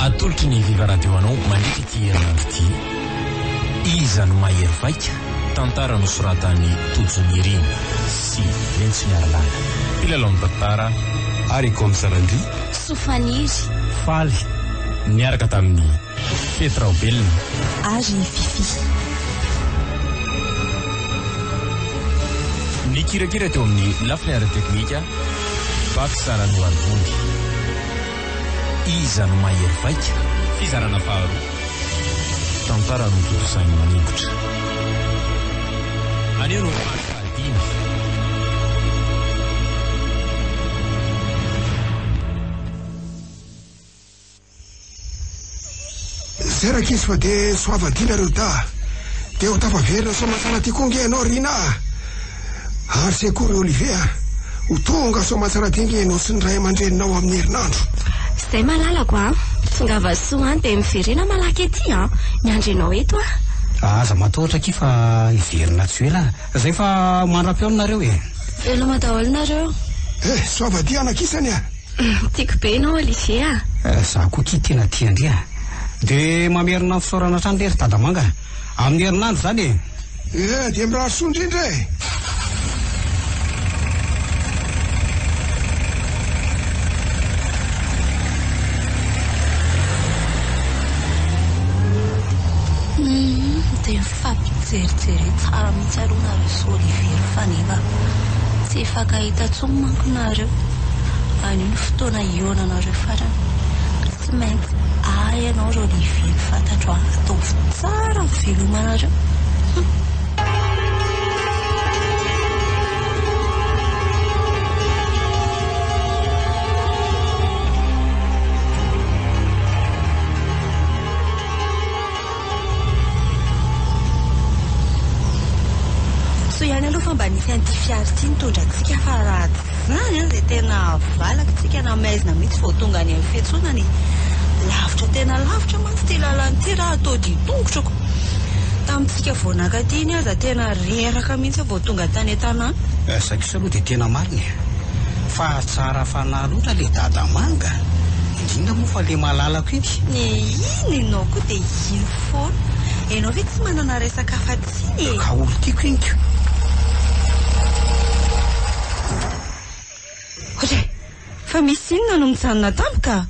atolotry ny Viva Radio anao mandritra ity herinandro ity. Iza no mahery vaika tantara nosoratany Tojony Irina sy Lentsy Miaralana. Mpilalao amin'ny tantara Ariko Sarandry, Sofaniry, Faly, niaraka tamin'ny Petra Obelina ary Fifi. Ny kirakira teo amin'ny lafiny ara-teknika Baky Sara no Arvondy. Iza no mahery vaika fizarana faharoa tantara no totosainy maningotra. Anio no makadiny Zerakisy fa de soavadinareo de ho tafaverina somatsara ty konge anao Rina. Ary sekory Olivier ho tonga somatsara ty ngenao sy ny ray aman-dreninao amin'ny herinandro. Zay malalako tonga vasoa de miverena malaky ety miandrenao eto Aza matahotra ki fa iverina tsy ela zay fa mandra-peonareo veloma daholo nareo. Soavady anakisany Tiako be enao Olivier za koa ki tena tiandry de mamerina fisaorana trano lery Tadamanga amin'ny herinandro zany de mirary soa indrindra de mifampijerijery tsara mihitsy aloha nareo sy Olivier fa nefa tsy fakahita tsony manko nareo. Anio ny fotoana ionanareo farany tsy maintsy ianao ry Olivier fantatro ataovy tsara ny velomanareo. So ihany aloha fa mba nisy an'ity fiara ty nitondra antsika fa raha zany dia tena valakatsika namaizina mihitsy vao tonga any amin'ny fiantsonany. Lavitra tena lavitra mantsy ty lalany ty raha atao ditongotrako. Tamintsika vao nakatiny aza tena reraka mihitsy vao tonga tany an-tanàna. Sakisa aloha dia tena mariny fa tsara fanahy loatra le Tadamanga indrindra moa fa le malalako iny. Iny ianao koa dia ino foana ianao ve tsy manana resaka afa-tsiny ka olo tiako iniko. Otre, fa misy inona no mitsanona tampoka?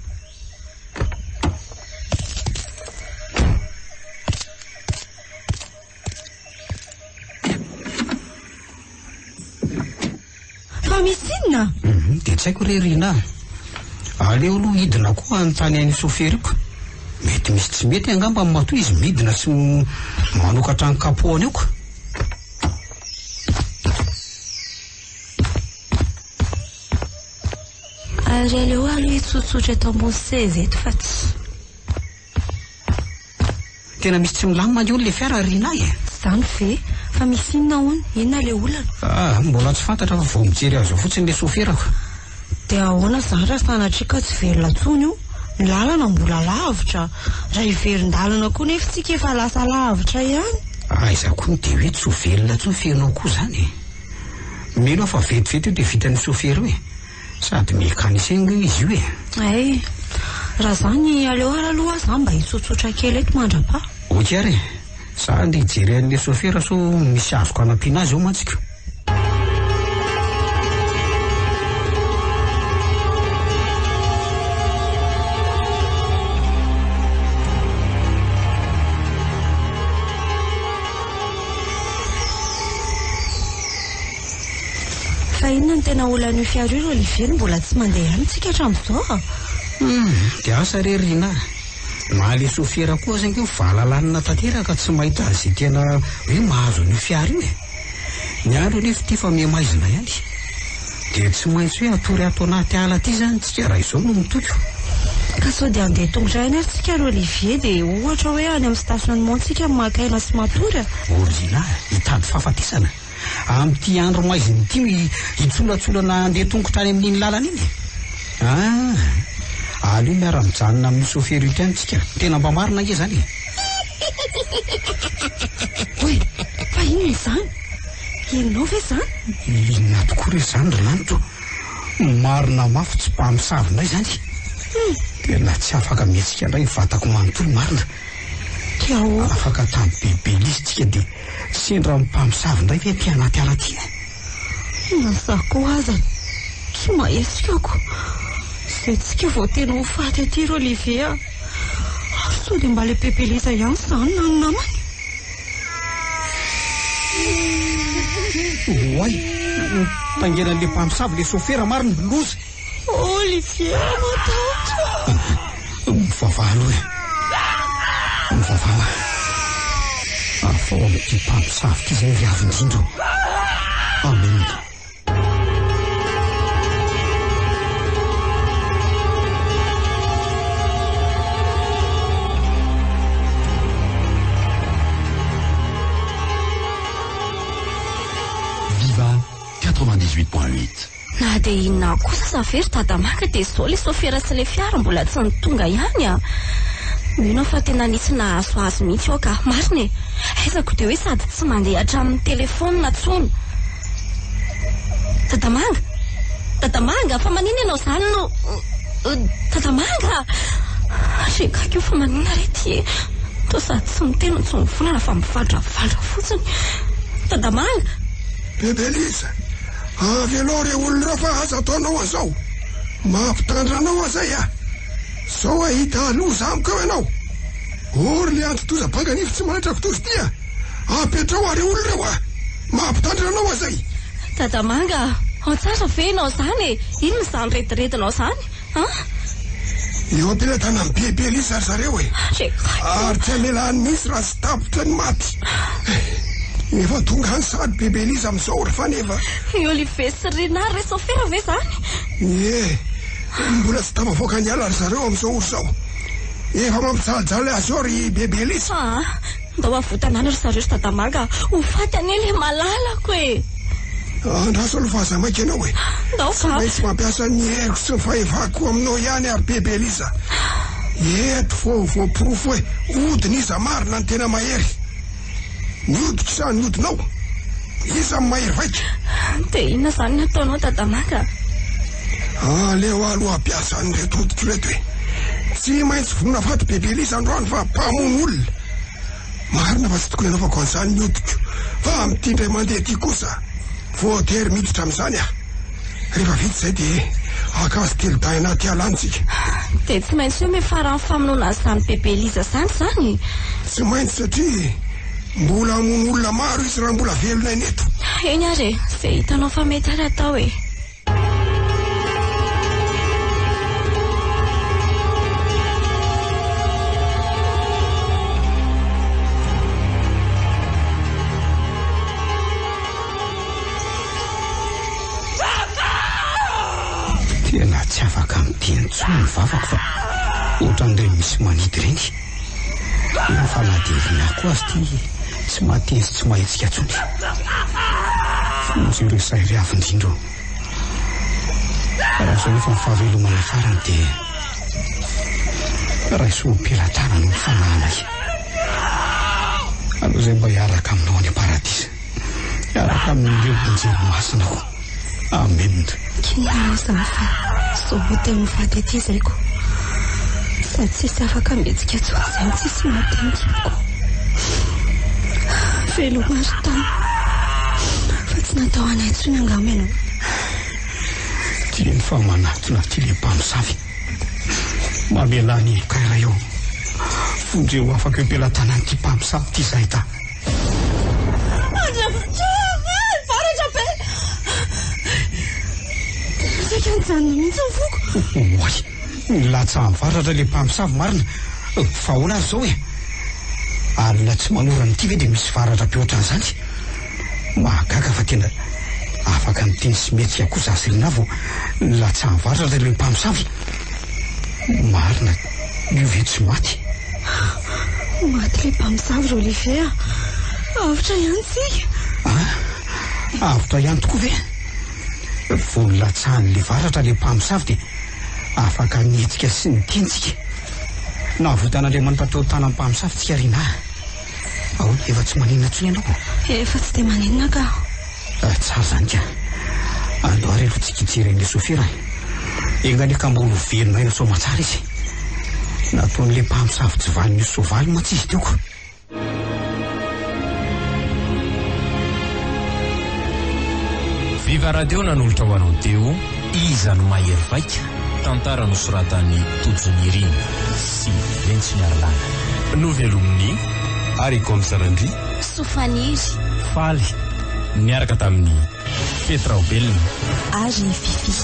Fa misy inona? Dia tsy haiko re Rina. Aleo aloha hidina koa anontany any soferiko. Mety misy tsy mety angamba matoa izy midina sy manokatra ny kapohany eo ko. Ary aleo aloha hitsotsotra eto ambony seza eto fa tsy. Tena misy tsy milamina io le fiara Rina Zany ve fa misy inona hono? Inona le olana? Mbola tsy fantatra fa vao mijery azo fotsiny le soferako. Dia ahoana zany raha sanatrika tsy velona tsony io? Ny lalana mbola lavitra. Raha hiverin-dalana koa nefa tsika efa lasa lavitra ihany. Aiza koa ny dia hoe tsy ho velona tsy ho fenao koa zany. Mino fa vetivety io dia vitan'ny sofera io sady mekanisien izy io Ay, raha zany aleo aloha zany mba hitsotsotra kely eto mandrapa. Oka ary za nde hijery an'le sofera so misy azoko anampiana azy eo mantsika. Fa inona ny tena olana io fiara io Olivier mbola tsy mandeha ihany tsika hatramin'izao dia asa re Rina. Mahaly sofera koa zany keo valalanina tanteraka tsy mahita azy tena hoe mahazo ny fiara io ny andro nefa ty fa mihamaizina ihany dia tsy maintsy hoe atory ato anaty ala ty zany tsika raha izao no mitoko. Ka sao dia andeha tongotra any ary tsika ry Olivier dia ohatra hoe any amin'ny stationnement tsika makaina sy matory Rina hitady fahafatesana amin'ity andro maiziny ity hitsolatsolana andeha tongotra any amin'iny lalana iny. Alio miara-mijanona amin'ny sofera ity antsika tena mba marina nge zany Oe, fa inona izany? Inonao ve zany? Inona tokoa re zany ry lanito marina mafy tsy mpamosavina zany. tena tsy afaka mihetsika indray vatako manontolo marina. Afaka tamin'ny bebe lisitsika dia sendra mpamosavy indray ve ty anaty ala ty? Nazako aza tsy mahesika ko izay tsika vao tena ho faty aty ro Olivia. Sao dia mba le pepelisa ihany izany na ny namany. Oay, tangenan'le mpamosavy le sofera marina loza. Olivia, matahotra. Mivavalo e. Mivavalo. Afao amin'ity mpamosavy ty izay ry avindrindro. Amen. Viva 98.8. Na dia inona kosa savery Dadamanga dia izao le sofera sy le fiara mbola tsy nitonga ihany a. Mino fa tena nisy nahazoazo mihitsy ao ka. Marina e, aizako dia hoe sady tsy mandeha hatramin'ny telefônina tsony. Dadamanga, fa manina ianao izany no... Dadamanga! Rekako fa manina rety. Toa sady tsy miteno tsy mivolana fa mivaldravalra fotsiny. Dadamanga! Bebelisa, avy aloha re olona fa aza ataonao an'izao. Mampitandranao azay a. Sao ahita loza amiko eo ianao. Ory le antotoza banganify tsy mahatrako tozy ty a. Apetrao ary olona reo a. Mampitandranao azay. Dadamanga, ao tsara ve ianao izany e? Ino izany retiretinao izany? Eo am-pilatana amin'ny Bebelisa ry zareo e. Ary tsy amelany misy raha sy tapitra ny maty. Efa tonga any sady Bebelisa amin'izao ry fanefa. Olive sy Renard re sofera ve izany? Mbola tsy tafavoaka ny ala ry zareo amin'izao ry zao. Efa mampijalijala azy eo ry Bebelisa. Ndao avotanana ry zareo sy Dadamanga ho faty an'ele malalako e. Andraso alofaza maika ianao e. Ndao Tsy maintsy mampiasa ny heriko sy ny fahevako aminao ihany ary Bebelisa. Eto voapirofo hoe odiny iza marina ny tena mahery. Niodiko sa niodinao. Iza mahery vaika. Dia inona izany nataonao Dadamanga? Aleo aloha ampiasa an'ireto odiko reto e. Tsy maintsy vonona faty Bebelisa androany fa mpamono olona. Marina fa tsy tokony anaovako an'izany niodiko. Fa amin'ity indray mandeha ty kosa voatery miditra amin'izany a. Rehefa vita izay dia akazo telo-day anaty ala antsika. Dia tsy maintsy hoe mifarany famonoana izany Bebelisa izany. Tsy maintsy satria mbola hamono olona maro izy raha mbola velona eny eto. Eny ary izay hitanao fa mety ary atao e. Tena tsy afaka miteny tsony ny vavako fa ohatran'ireny misy manidy ireny. Efa naderina koa azy ty tsy mahateny sy tsy mahetsika tsony. Fonjy ireo say ry avindrindro. Raha izao nefa mifahavelomana farany dia raha iso mpilatana no mifanahana i. Aloha izay mba hiaraka aminao any paradisa. Hiaraka amin'ireo mpanjero masina ko. Amen. Kinao izany fa sao ho tena mifaty ety izayko. Sady tsisy afaka mihetsika tsony izany tsisy matenikiko. Velomary tany fa tsy natao anay tsony angamba ianao. Tiany fa manatona ty le mpamosavy. Mamelany kaira eo. Fonjeo afaka ampelatana n'ity mpamosavy ty izay ta. Oay, nilatsa mivaratra le mpamosavy marina. Fa hoana azy zao e. Alina tsy manorana ity ve dia misy varatra be ohatran'izany. Mahagaga fa tena afaka miteny sy mihetsika kosa azy rina vo nilatsa mivaratra le mpamosavy. Marina, io ve tsy maty? Maty le mpamosavy ro Olivia. Avitra ihany tsika. Avitra ihany tokoa ve? Voalatsahany le varatra le mpamosavy dia afaka nihetsika sy nitensika. Nahavotan'Andriamanitra tao tana mpamosavy tsika rina. Ao, efa tsy maninona tsony ianao. Efa tsy dia maninona ka. Tsara izany ka. Andao ary aloha tsika hijery an'ilay sofera. enganeka mbola velona eny Soamatsara izy nataon'le mpamosavy vaniny soavaly mantsy izy teoko. Viva Radio nanolotra ho anao teo Iza no mahery vaika, tantara nosoratan'ny Tojonirinina sy Lentsinyarlana. Novelomin'ny Arikon Sarandry, Sofaniry, Faly, niaraka tamin'ny Petra Obelina Ary Fifi.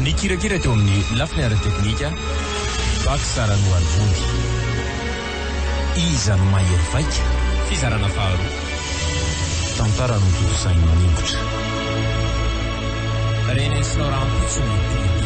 Ny kirakira teo amin'ny lafiny ara-teknika Baksara Noarvony. Iza no mahery vaika, fizarana faharoa, tantara no totosainy maningotra. Reny sy Laurent Potsony.